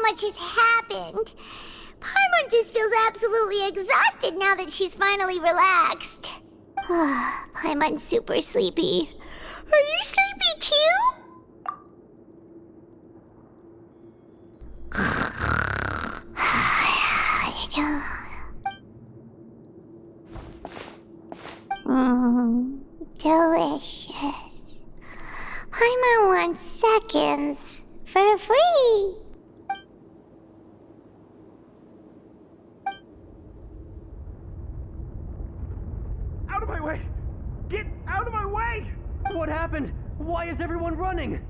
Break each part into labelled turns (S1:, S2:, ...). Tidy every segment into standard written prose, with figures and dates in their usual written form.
S1: Much has happened. Paimon just feels absolutely exhausted now that she's finally relaxed. Paimon's super sleepy. Are you sleepy too? Delicious. Paimon wants seconds for free.
S2: Out of my way! Get out of my way!
S3: What happened? Why is everyone running?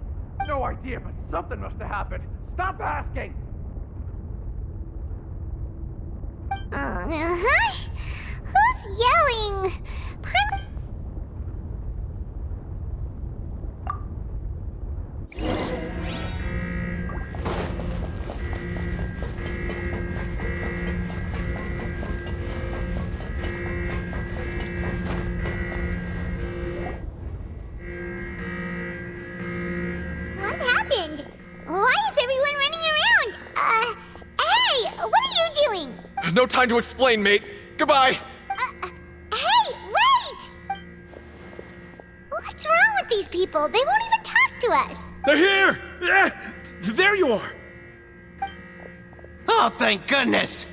S2: No idea, but something must have happened. Stop asking!
S1: Who's yelling? What happened? Why is everyone running around? Hey, what are you doing?
S4: No time to explain, mate. Goodbye.
S1: Hey, wait! What's wrong with these people? They won't even talk to us.
S4: They're here! Yeah, there you are.
S3: Oh, thank goodness!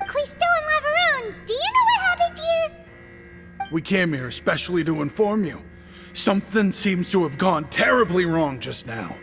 S1: Quisto and Laveroon, do you know what happened here?
S5: We came here especially to inform you. Something seems to have gone terribly wrong just now.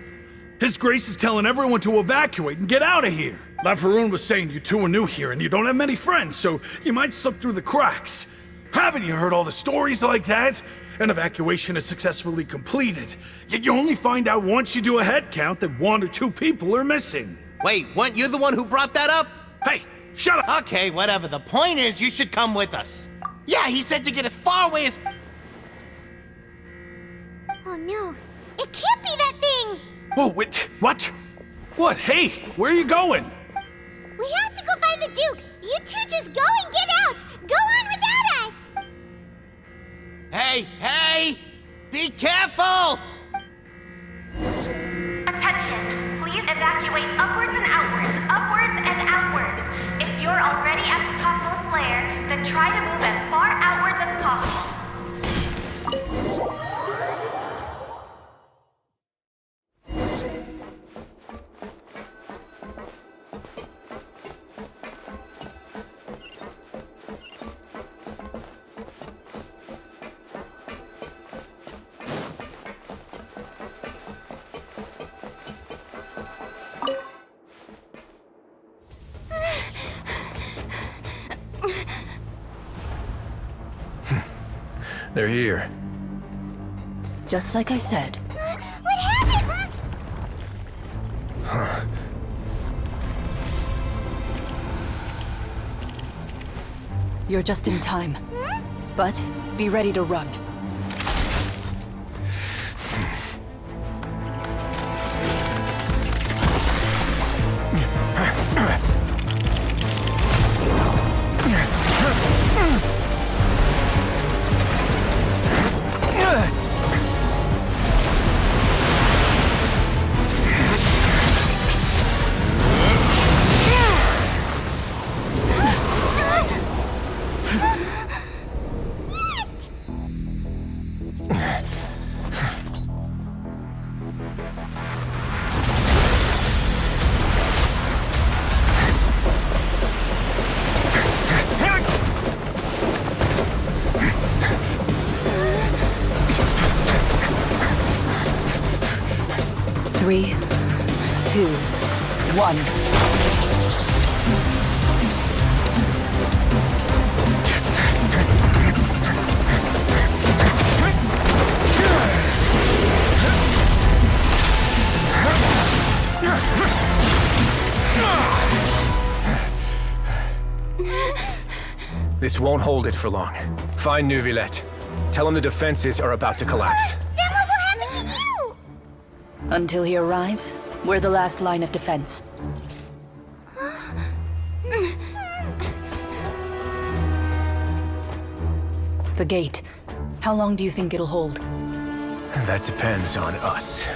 S5: His Grace is telling everyone to evacuate and get out of here. Laveroon was saying you two are new here and you don't have many friends, so you might slip through the cracks. Haven't you heard all the stories like that? An evacuation is successfully completed, yet you only find out once you do a head count that 1 or 2 people are missing.
S3: Wait, weren't you the one who brought that up?
S5: Hey, shut up!
S3: Okay, whatever. The point is, you should come with us. Yeah, he said to get as far away as...
S1: Oh no, it can't be that thing!
S5: Whoa, wait, what? What? Hey, where are you going?
S1: We have to go find the Duke! You two just go and get out! Go on without us!
S3: Hey! Be careful!
S6: Attention! Please evacuate upwards and outwards, upwards and outwards. If you're already at the topmost layer, then try to move as far outwards as possible.
S4: They're here.
S7: Just like I said.
S1: What happened?
S7: You're just in time. But be ready to run. Three, 2, 1.
S4: This won't hold it for long. Find Neuvillette. Tell him the defenses are about to collapse.
S1: Then what will happen to you?
S7: Until he arrives, we're the last line of defense. The gate. How long do you think it'll hold?
S4: That depends on us.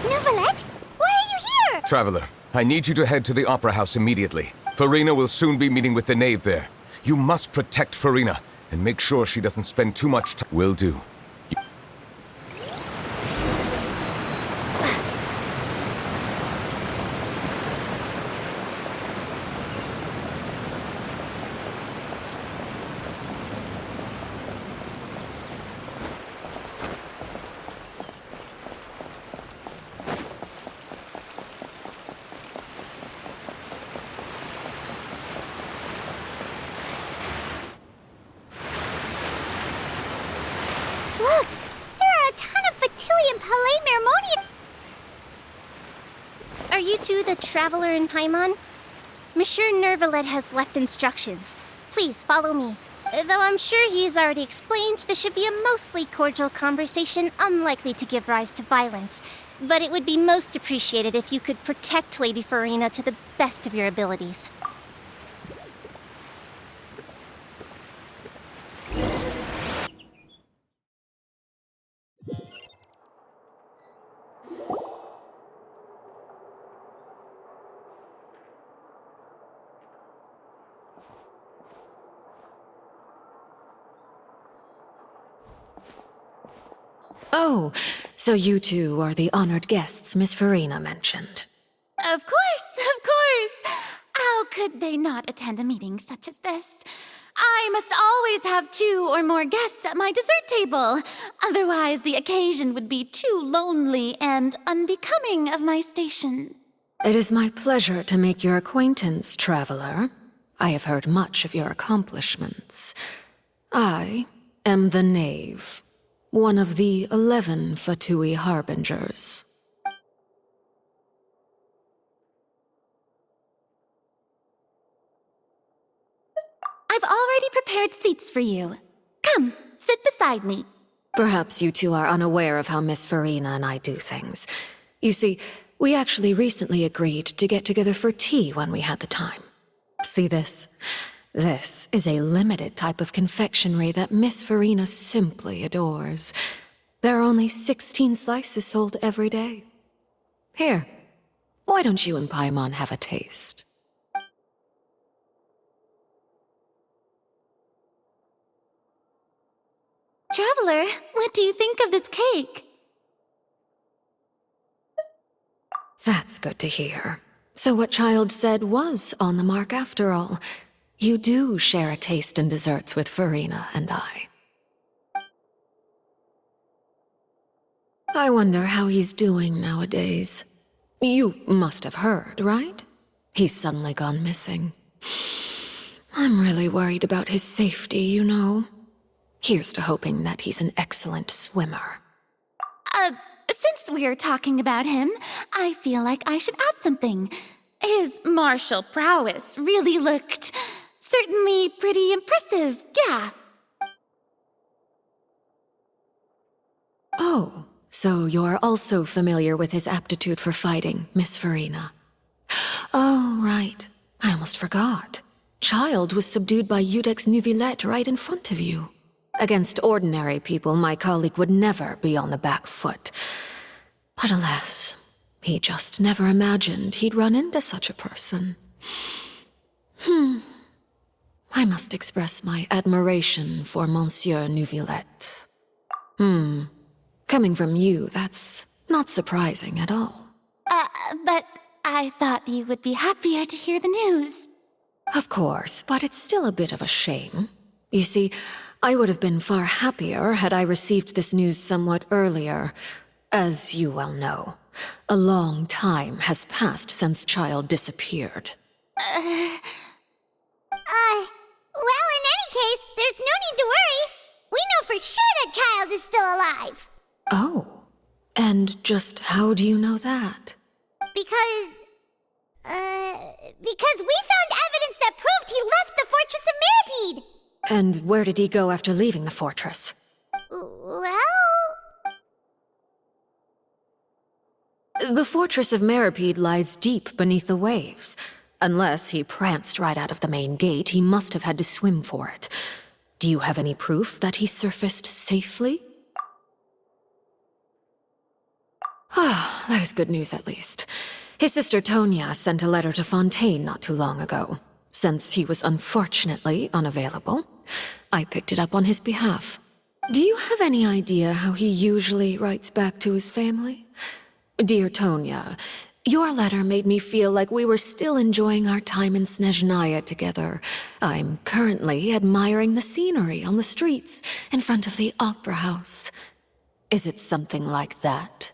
S1: Neuvillette? Why are you here?
S8: Traveler, I need you to head to the Opera House immediately. Farina will soon be meeting with the Knave there. You must protect Farina, and make sure she doesn't spend too much time. Will do.
S1: Look! There are a ton of Fatilian Palais Mermonian.
S9: Are you two the traveler in Paimon? Monsieur Neuvillette has left instructions. Please follow me. Though I'm sure he's already explained, this should be a mostly cordial conversation, unlikely to give rise to violence. But it would be most appreciated if you could protect Lady Farina to the best of your abilities.
S10: Oh, so you two are the honored guests Miss Farina mentioned.
S11: Of course, of course! How could they not attend a meeting such as this? I must always have 2 or more guests at my dessert table. Otherwise, the occasion would be too lonely and unbecoming of my station.
S10: It is my pleasure to make your acquaintance, traveler. I have heard much of your accomplishments. I am the Knave, one of the 11 Fatui Harbingers.
S11: I've already prepared seats for you. Come, sit beside me.
S10: Perhaps you two are unaware of how Miss Farina and I do things. You see, we actually recently agreed to get together for tea when we had the time. See this? This is a limited type of confectionery that Miss Farina simply adores. There are only 16 slices sold every day. Here, why don't you and Paimon have a taste?
S11: Traveler, what do you think of this cake?
S10: That's good to hear. So what Child said was on the mark after all. You do share a taste in desserts with Farina and I. I wonder how he's doing nowadays. You must have heard, right? He's suddenly gone missing. I'm really worried about his safety, you know. Here's to hoping that he's an excellent swimmer.
S11: Since we're talking about him, I feel like I should add something. His martial prowess really looked certainly pretty impressive, yeah.
S10: Oh, so you're also familiar with his aptitude for fighting, Miss Farina. Oh, right. I almost forgot. Child was subdued by Iudex Neuvillette right in front of you. Against ordinary people, my colleague would never be on the back foot. But alas, he just never imagined he'd run into such a person. I must express my admiration for Monsieur Neuvillette. Coming from you, that's not surprising at all.
S11: But I thought you would be happier to hear the news.
S10: Of course, but it's still a bit of a shame. You see, I would have been far happier had I received this news somewhat earlier. As you well know, a long time has passed since Child disappeared.
S1: Well, in any case, there's no need to worry. We know for sure that child is still alive.
S10: Oh. And just how do you know that?
S1: Because we found evidence that proved he left the Fortress of Mirapede.
S10: And where did he go after leaving the fortress?
S1: Well...
S10: The Fortress of Mirapede lies deep beneath the waves. Unless he pranced right out of the main gate, he must have had to swim for it. Do you have any proof that he surfaced safely? Ah, that is good news at least. His sister Tonya sent a letter to Fontaine not too long ago. Since he was unfortunately unavailable, I picked it up on his behalf. Do you have any idea how he usually writes back to his family? Dear Tonya, your letter made me feel like we were still enjoying our time in Snezhnaya together. I'm currently admiring the scenery on the streets in front of the opera house. Is it something like that?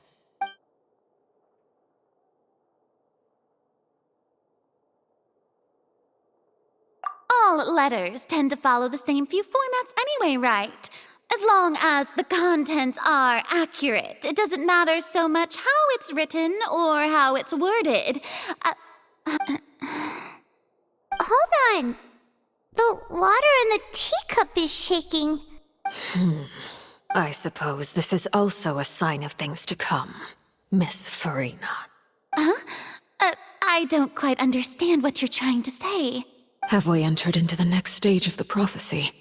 S11: All letters tend to follow the same few formats anyway, right? As long as the contents are accurate, it doesn't matter so much how it's written or how it's worded.
S1: Hold on. The water in the teacup is shaking.
S10: I suppose this is also a sign of things to come, Miss Farina.
S11: Huh? I don't quite understand what you're trying to say.
S10: Have we entered into the next stage of the prophecy?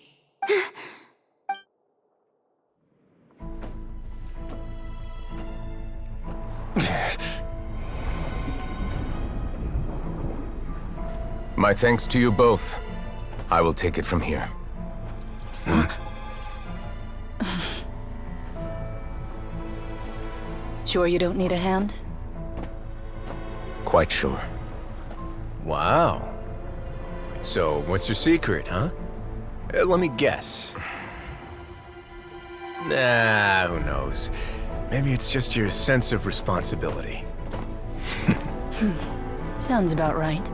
S8: My thanks to you both. I will take it from here.
S7: Sure you don't need a hand?
S8: Quite sure.
S4: Wow. So, what's your secret, huh? Let me guess. Nah, who knows? Maybe it's just your sense of responsibility.
S7: Sounds about right.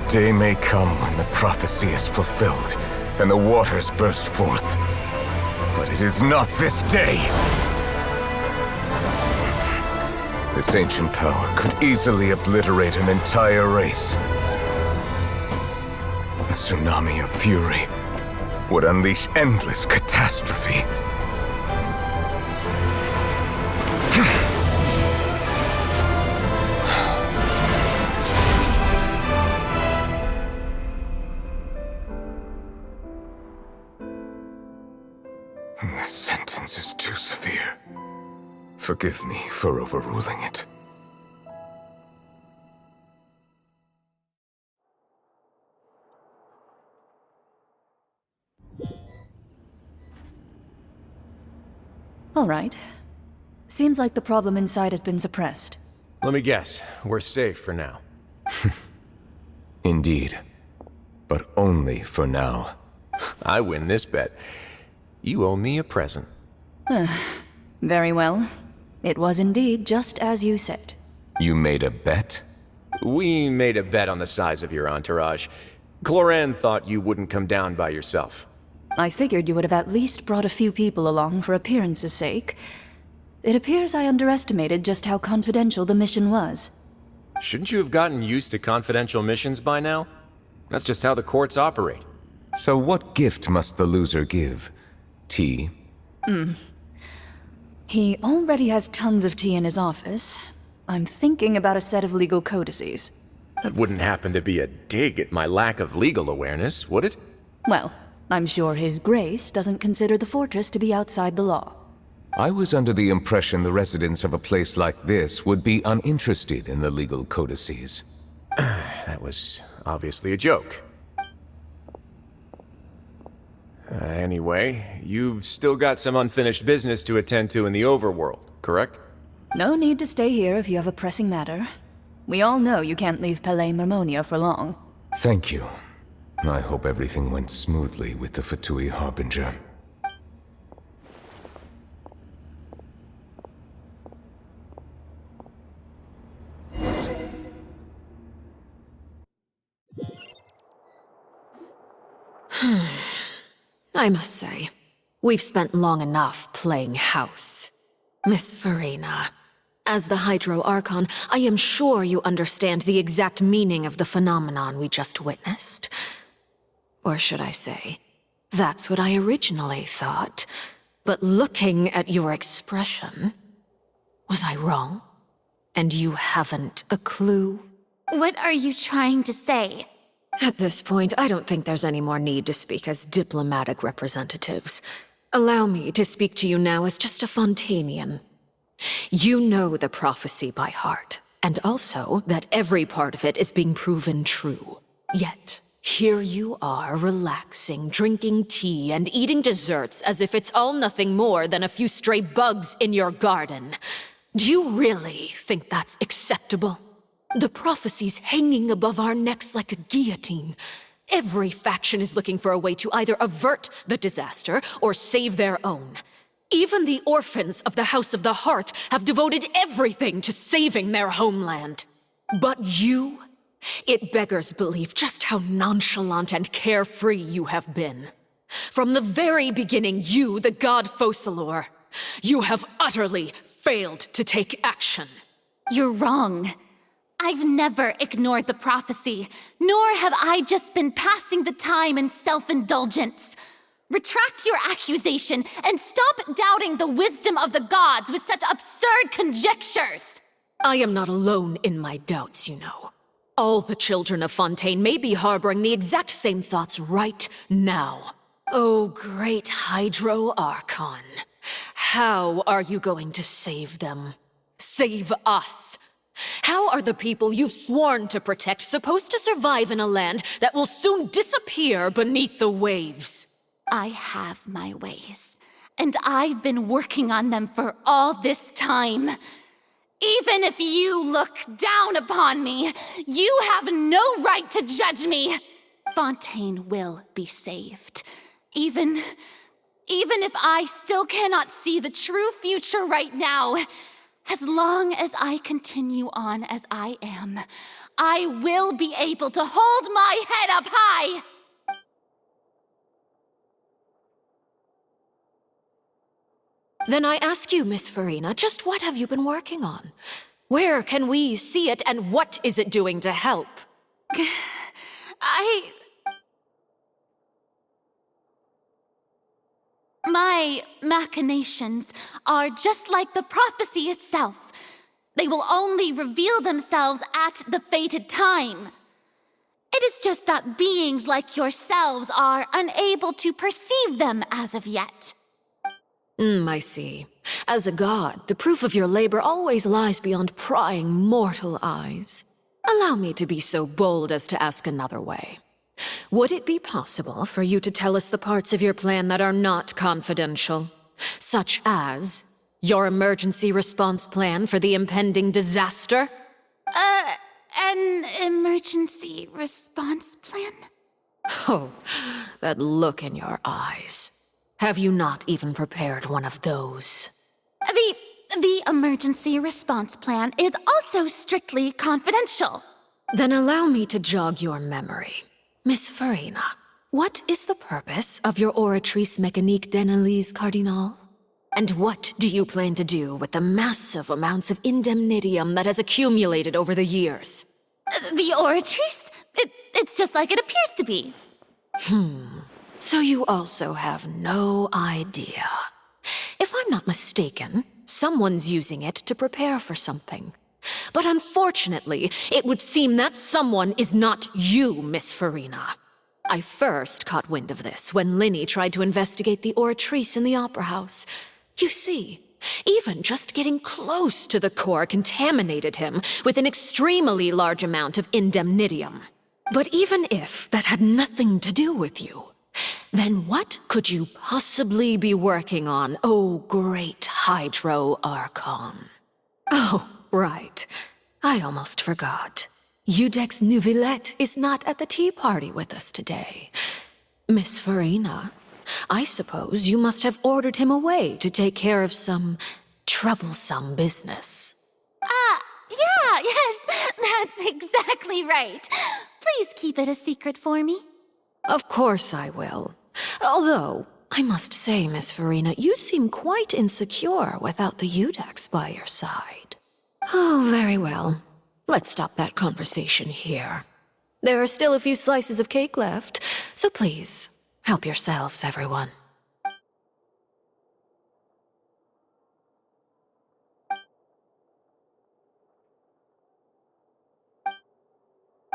S8: Day may come when the prophecy is fulfilled, and the waters burst forth. But it is not this day! This ancient power could easily obliterate an entire race. A tsunami of fury would unleash endless catastrophe. This sentence is too severe. Forgive me for overruling it.
S7: All right. Seems like the problem inside has been suppressed.
S4: Let me guess, we're safe for now.
S8: Indeed. But only for now.
S4: I win this bet. You owe me a present.
S7: Very well. It was indeed just as you said.
S8: You made a bet?
S4: We made a bet on the size of your entourage. Cloran thought you wouldn't come down by yourself.
S7: I figured you would have at least brought a few people along for appearance's sake. It appears I underestimated just how confidential the mission was.
S4: Shouldn't you have gotten used to confidential missions by now? That's just how the courts operate.
S8: So what gift must the loser give? Tea?
S7: He already has tons of tea in his office. I'm thinking about a set of legal codices.
S4: That wouldn't happen to be a dig at my lack of legal awareness, would it?
S7: Well, I'm sure His Grace doesn't consider the fortress to be outside the law.
S8: I was under the impression the residents of a place like this would be uninterested in the legal codices.
S4: That was obviously a joke. Anyway, you've still got some unfinished business to attend to in the overworld, correct?
S7: No need to stay here if you have a pressing matter. We all know you can't leave Palais Mermonia for long.
S8: Thank you. I hope everything went smoothly with the Fatui Harbinger.
S10: I must say, we've spent long enough playing house. Miss Farina, as the Hydro Archon, I am sure you understand the exact meaning of the phenomenon we just witnessed. Or should I say, that's what I originally thought. But looking at your expression, was I wrong? And you haven't a clue?
S11: What are you trying to say?
S10: At this point, I don't think there's any more need to speak as diplomatic representatives. Allow me to speak to you now as just a Fontanian. You know the prophecy by heart, and also that every part of it is being proven true. Yet, here you are relaxing, drinking tea, and eating desserts as if it's all nothing more than a few stray bugs in your garden. Do you really think that's acceptable? The prophecy's hanging above our necks like a guillotine. Every faction is looking for a way to either avert the disaster or save their own. Even the orphans of the House of the Hearth have devoted everything to saving their homeland. But you? It beggars belief just how nonchalant and carefree you have been. From the very beginning, you, the god Focalor, you have utterly failed to take action.
S11: You're wrong. I've never ignored the prophecy, nor have I just been passing the time in self-indulgence. Retract your accusation and stop doubting the wisdom of the gods with such absurd conjectures!
S10: I am not alone in my doubts, you know. All the children of Fontaine may be harboring the exact same thoughts right now. Oh, great Hydro Archon. How are you going to save them? Save us? How are the people you've sworn to protect supposed to survive in a land that will soon disappear beneath the waves?
S11: I have my ways, and I've been working on them for all this time. Even if you look down upon me, you have no right to judge me. Fontaine will be saved. Even if I still cannot see the true future right now, as long as I continue on as I am, I will be able to hold my head up high!
S10: Then I ask you, Miss Farina, just what have you been working on? Where can we see it, and what is it doing to help?
S11: My machinations are just like the prophecy itself. They will only reveal themselves at the fated time. It is just that beings like yourselves are unable to perceive them as of yet.
S10: I see. As a god, the proof of your labor always lies beyond prying mortal eyes. Allow me to be so bold as to ask another way. Would it be possible for you to tell us the parts of your plan that are not confidential? Such as your emergency response plan for the impending disaster?
S11: An emergency response plan?
S10: Oh, that look in your eyes. Have you not even prepared one of those?
S11: The emergency response plan is also strictly confidential.
S10: Then allow me to jog your memory. Miss Farina, what is the purpose of your Oratrice Mécanique d'Analyse Cardinal? And what do you plan to do with the massive amounts of indemnitium that has accumulated over the years?
S11: The Oratrice? It's just like it appears to be.
S10: So you also have no idea. If I'm not mistaken, someone's using it to prepare for something. But unfortunately, it would seem that someone is not you, Miss Farina. I first caught wind of this when Linny tried to investigate the Oratrice in the Opera House. You see, even just getting close to the core contaminated him with an extremely large amount of indemnitium. But even if that had nothing to do with you, Then what could you possibly be working on, oh great Hydro Archon? Oh, right. I almost forgot. Eudex Neuvillette is not at the tea party with us today. Miss Farina, I suppose you must have ordered him away to take care of some troublesome business.
S11: Yeah, yes, that's exactly right. Please keep it a secret for me.
S10: Of course I will. Although, I must say, Miss Farina, you seem quite insecure without the Eudex by your side. Oh, very well. Let's stop that conversation here. There are still a few slices of cake left, so please, help yourselves, everyone.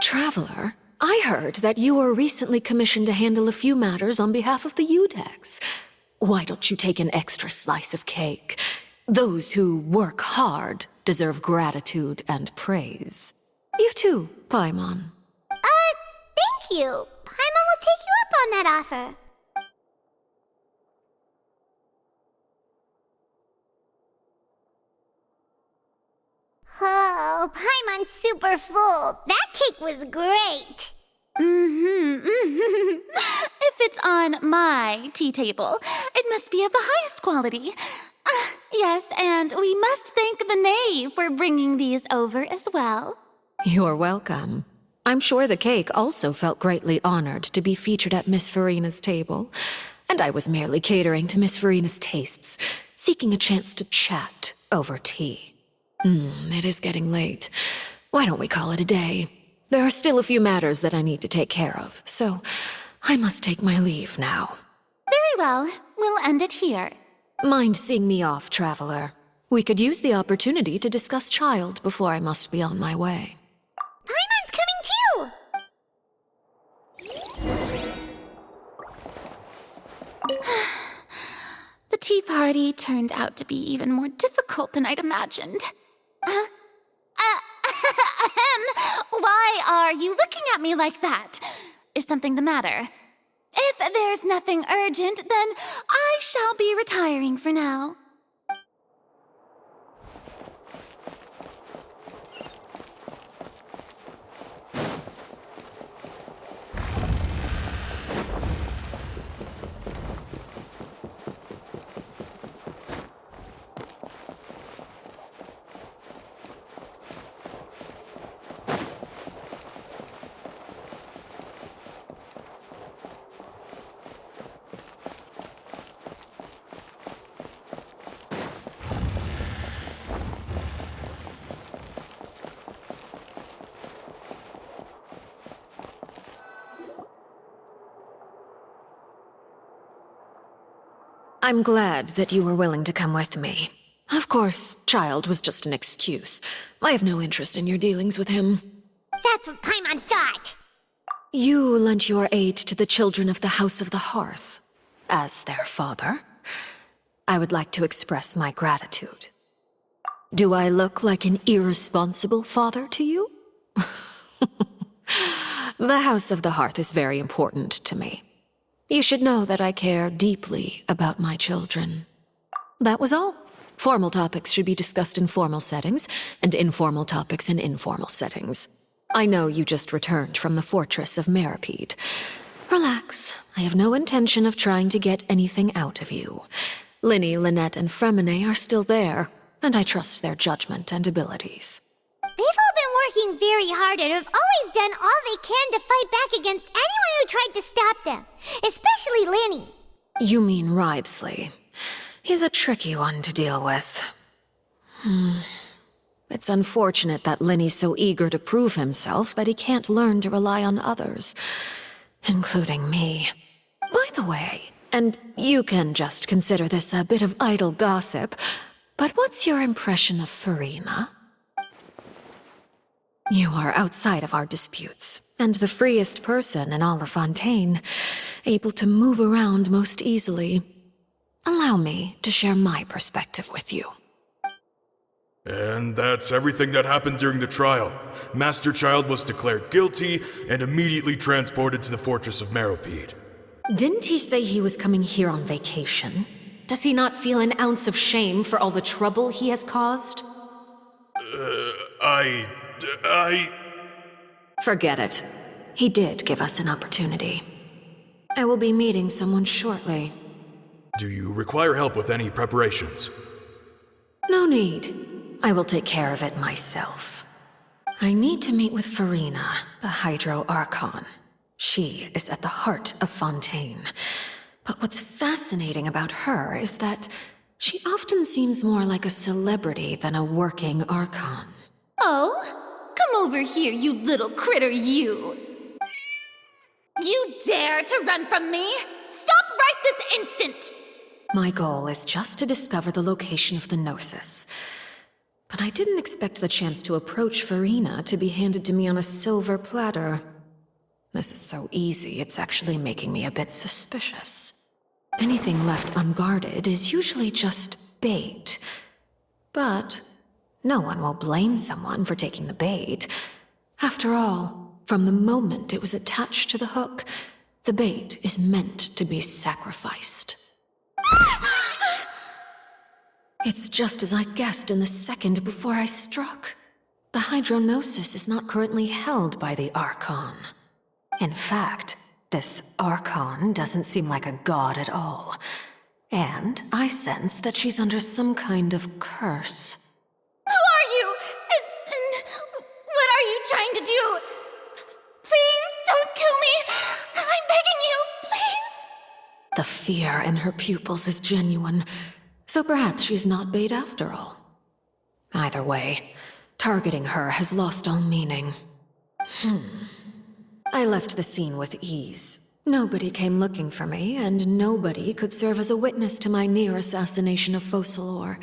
S10: Traveler, I heard that you were recently commissioned to handle a few matters on behalf of the Eudex. Why don't you take an extra slice of cake? Those who work hard deserve gratitude and praise. You too, Paimon.
S1: Thank you. Paimon will take you up on that offer. Oh, Paimon's super full. That cake was great.
S11: If it's on my tea table, it must be of the highest quality. Yes, and we must thank the knave for bringing these over as well.
S10: You're welcome. I'm sure the cake also felt greatly honored to be featured at Miss Farina's table, and I was merely catering to Miss Farina's tastes, seeking a chance to chat over tea. It is getting late. Why don't we call it a day? There are still a few matters that I need to take care of, so I must take my leave now.
S11: Very well. We'll end it here.
S10: Mind seeing me off, Traveler? We could use the opportunity to discuss Child before I must be on my way.
S1: Paimon's coming too!
S11: The tea party turned out to be even more difficult than I'd imagined. Why are you looking at me like that? Is something the matter? If there's nothing urgent, then I shall be retiring for now.
S10: I'm glad that you were willing to come with me. Of course, Child was just an excuse. I have no interest in your dealings with him.
S1: That's what Paimon thought.
S10: You lent your aid to the children of the House of the Hearth. As their father, I would like to express my gratitude. Do I look like an irresponsible father to you? The House of the Hearth is very important to me. You should know that I care deeply about my children. That was all. Formal topics should be discussed in formal settings, and informal topics in informal settings. I know you just returned from the fortress of Meripede. Relax. I have no intention of trying to get anything out of you. Linny, Lynette, and Fremine are still there, and I trust their judgment and abilities.
S1: They've all been working very hard and have always done all they can to fight back against anyone who tried to stop them, especially Linny.
S10: You mean Wriothesley. He's a tricky one to deal with. It's unfortunate that Linny's so eager to prove himself that he can't learn to rely on others, including me. By the way, and you can just consider this a bit of idle gossip, but what's your impression of Farina? You are outside of our disputes, and the freest person in all of Fontaine, able to move around most easily. Allow me to share my perspective with you.
S2: And that's everything that happened during the trial. Master Child was declared guilty and immediately transported to the Fortress of Meripede.
S10: Didn't he say he was coming here on vacation? Does he not feel an ounce of shame for all the trouble he has caused? Forget it. He did give us an opportunity. I will be meeting someone shortly.
S2: Do you require help with any preparations?
S10: No need. I will take care of it myself. I need to meet with Farina, the Hydro Archon. She is at the heart of Fontaine. But what's fascinating about her is that she often seems more like a celebrity than a working Archon.
S11: Oh? Come over here, you little critter, you! You dare to run from me? Stop right this instant!
S10: My goal is just to discover the location of the Gnosis. But I didn't expect the chance to approach Farina to be handed to me on a silver platter. This is so easy, it's actually making me a bit suspicious. Anything left unguarded is usually just bait. But no one will blame someone for taking the bait. After all, from the moment it was attached to the hook, the bait is meant to be sacrificed. It's just as I guessed in the second before I struck. The Hydronosis is not currently held by the Archon. In fact, this Archon doesn't seem like a god at all. And I sense that she's under some kind of curse.
S11: Who are you? And what are you trying to do? Please don't kill me! I'm begging you, please!
S10: The fear in her pupils is genuine, so perhaps she's not bait after all. Either way, targeting her has lost all meaning. I left the scene with ease. Nobody came looking for me, and nobody could serve as a witness to my near assassination of Focalor.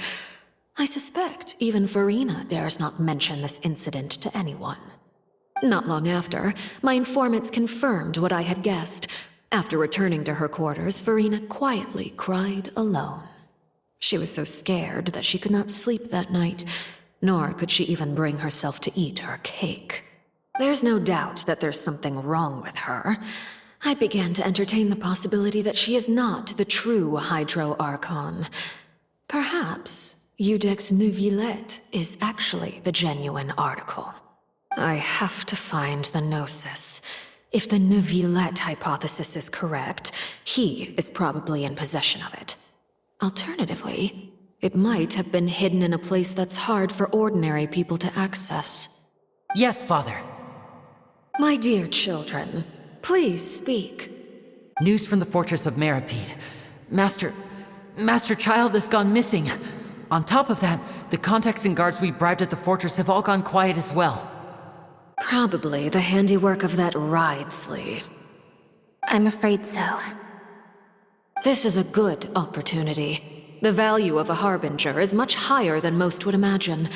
S10: I suspect even Farina dares not mention this incident to anyone. Not long after, my informants confirmed what I had guessed. After returning to her quarters, Farina quietly cried alone. She was so scared that she could not sleep that night, nor could she even bring herself to eat her cake. There's no doubt that there's something wrong with her. I began to entertain the possibility that she is not the true Hydro Archon. Perhaps Iudex Neuvillette is actually the genuine article. I have to find the Gnosis. If the Neuvillette hypothesis is correct, he is probably in possession of it. Alternatively, it might have been hidden in a place that's hard for ordinary people to access.
S12: Yes, Father.
S10: My dear children, please speak.
S12: News from the fortress of Meripede. Master Child has gone missing. On top of that, the contacts and guards we bribed at the fortress have all gone quiet as well.
S10: Probably the handiwork of that Ridesley.
S11: I'm afraid so.
S10: This is a good opportunity. The value of a Harbinger is much higher than most would imagine.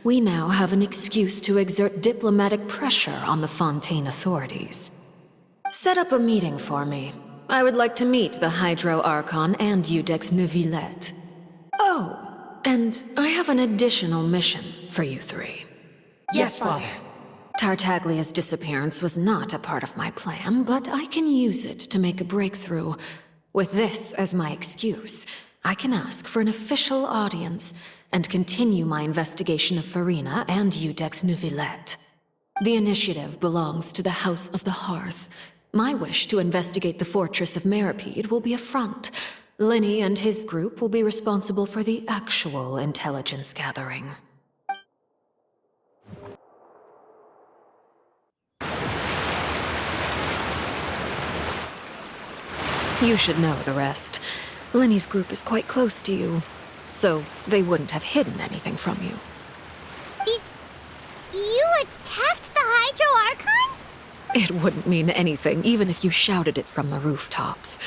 S10: We now have an excuse to exert diplomatic pressure on the Fontaine authorities. Set up a meeting for me. I would like to meet the Hydro Archon and Iudex Neuvillette. Oh, and I have an additional mission for you three.
S12: Yes, Father.
S10: Tartaglia's disappearance was not a part of my plan, but I can use it to make a breakthrough. With this as my excuse, I can ask for an official audience and continue my investigation of Farina and Iudex Neuvillette. The initiative belongs to the House of the Hearth. My wish to investigate the fortress of Meripede will be a front. Linny and his group will be responsible for the actual intelligence gathering. You should know the rest. Linny's group is quite close to you, so they wouldn't have hidden anything from you.
S1: You attacked the Hydro Archon?
S10: It wouldn't mean anything, even if you shouted it from the rooftops.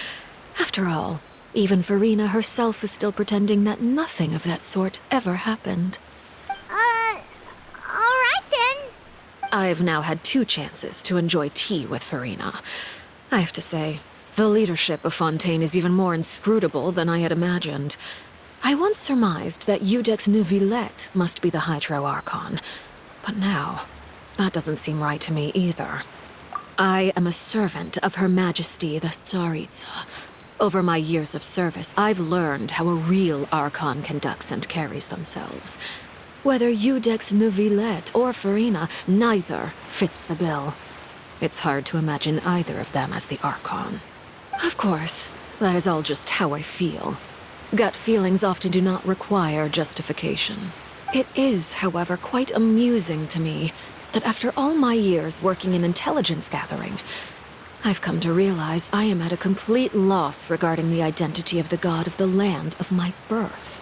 S10: After all, even Farina herself is still pretending that nothing of that sort ever happened.
S1: Alright then.
S10: I've now had 2 chances to enjoy tea with Farina. I have to say, the leadership of Fontaine is even more inscrutable than I had imagined. I once surmised that Iudex Neuvillette must be the Hydro Archon, but now, that doesn't seem right to me either. I am a servant of Her Majesty the Tsaritsa. Over my years of service, I've learned how a real Archon conducts and carries themselves. Whether Iudex Neuvillette or Farina, neither fits the bill. It's hard to imagine either of them as the Archon. Of course, that is all just how I feel. Gut feelings often do not require justification. It is, however, quite amusing to me that after all my years working in intelligence gathering, I've come to realize I am at a complete loss regarding the identity of the god of the land of my birth.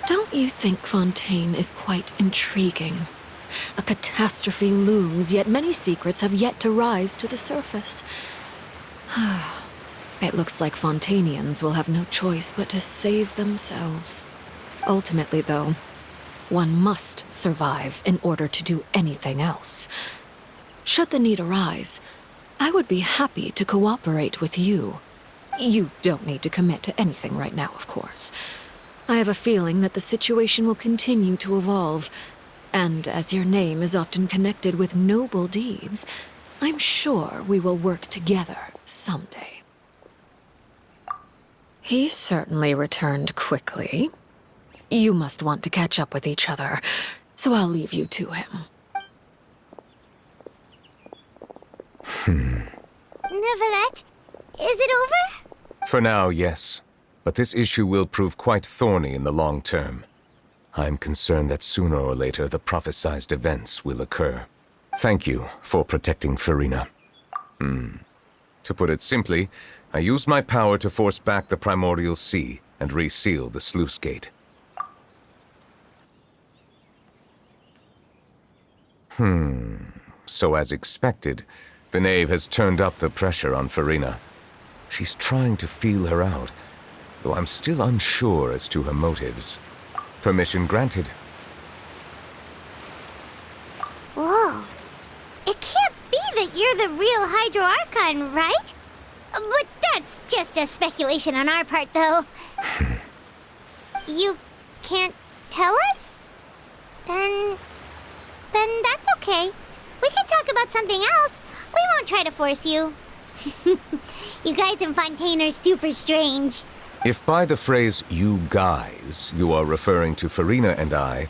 S10: Don't you think Fontaine is quite intriguing? A catastrophe looms, yet many secrets have yet to rise to the surface. It looks like Fontainians will have no choice but to save themselves. Ultimately, though, one must survive in order to do anything else. Should the need arise, I would be happy to cooperate with you. You don't need to commit to anything right now, of course. I have a feeling that the situation will continue to evolve, and as your name is often connected with noble deeds, I'm sure we will work together someday. He certainly returned quickly. You must want to catch up with each other, so I'll leave you to him.
S1: Neuvillette, is it over?
S8: For now, yes. But this issue will prove quite thorny in the long term. I'm concerned that sooner or later the prophesized events will occur. Thank you for protecting Farina. To put it simply, I used my power to force back the Primordial Sea and reseal the sluice gate. So as expected, the Knave has turned up the pressure on Farina. She's trying to feel her out, though I'm still unsure as to her motives. Permission granted.
S1: Whoa. It can't be that you're the real Hydro Archon, right? But that's just a speculation on our part, though. You can't tell us? Then that's okay. We can talk about something else. We won't try to force you. You guys in Fontaine are super strange.
S8: If by the phrase, you guys, you are referring to Farina and I,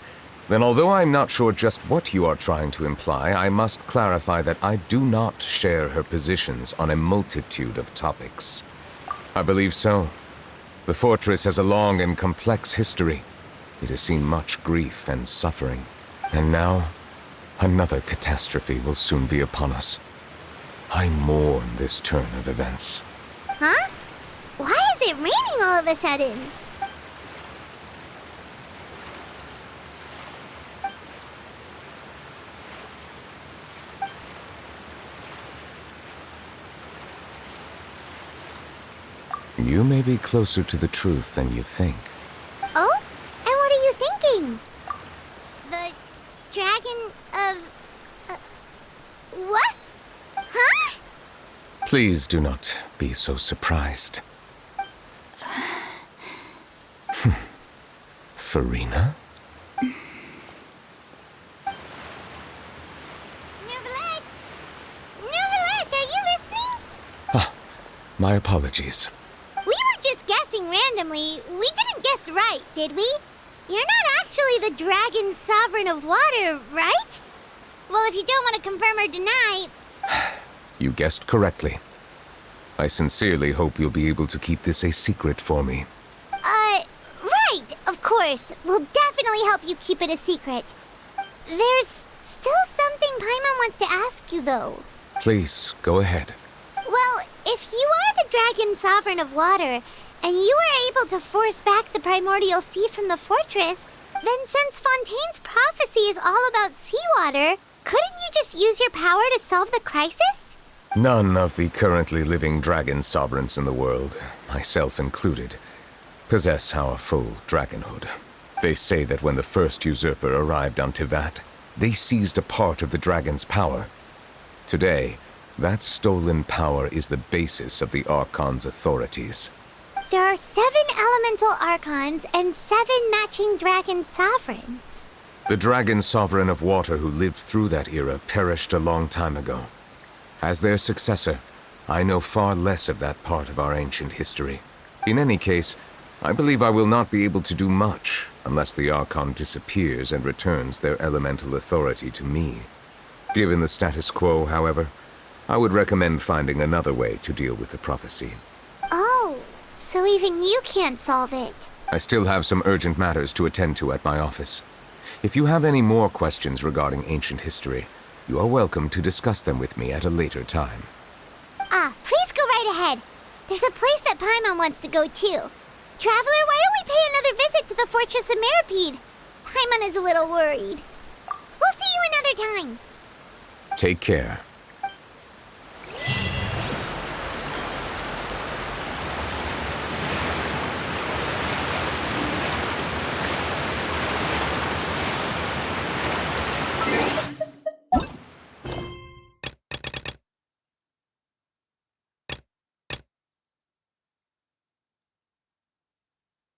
S8: then although I'm not sure just what you are trying to imply, I must clarify that I do not share her positions on a multitude of topics. I believe so. The fortress has a long and complex history. It has seen much grief and suffering. And now, another catastrophe will soon be upon us. I mourn this turn of events.
S1: Huh? Why is it raining all of a sudden?
S8: You may be closer to the truth than you think.
S1: Oh? And what are you thinking? The dragon of... what? Huh?
S8: Please do not be so surprised. Farina?
S1: Neuvillette! Neuvillette, are you listening?
S8: Ah, my apologies.
S1: We were just guessing randomly. We didn't guess right, did we? You're not actually the dragon sovereign of water, right? Well, if you don't want to confirm or deny...
S8: You guessed correctly. I sincerely hope you'll be able to keep this a secret for me.
S1: Right, of course. We'll definitely help you keep it a secret. There's still something Paimon wants to ask you, though.
S8: Please, go ahead.
S1: Well, if you are the dragon sovereign of water, and you were able to force back the Primordial Sea from the fortress, then since Fontaine's prophecy is all about seawater, couldn't you just use your power to solve the crisis?
S8: None of the currently living dragon sovereigns in the world, myself included, possess our full dragonhood. They say that when the first usurper arrived on Tivat, they seized a part of the dragon's power. Today, that stolen power is the basis of the Archon's authorities.
S1: There are 7 elemental Archons and 7 matching dragon sovereigns.
S8: The dragon sovereign of water who lived through that era perished a long time ago. As their successor, I know far less of that part of our ancient history. In any case, I believe I will not be able to do much unless the Archon disappears and returns their elemental authority to me. Given the status quo, however, I would recommend finding another way to deal with the prophecy.
S1: Oh, so even you can't solve it.
S8: I still have some urgent matters to attend to at my office. If you have any more questions regarding ancient history, you are welcome to discuss them with me at a later time.
S1: Please go right ahead. There's a place that Paimon wants to go too. Traveler, why don't we pay another visit to the Fortress of Meripede? Paimon is a little worried. We'll see you another time.
S8: Take care.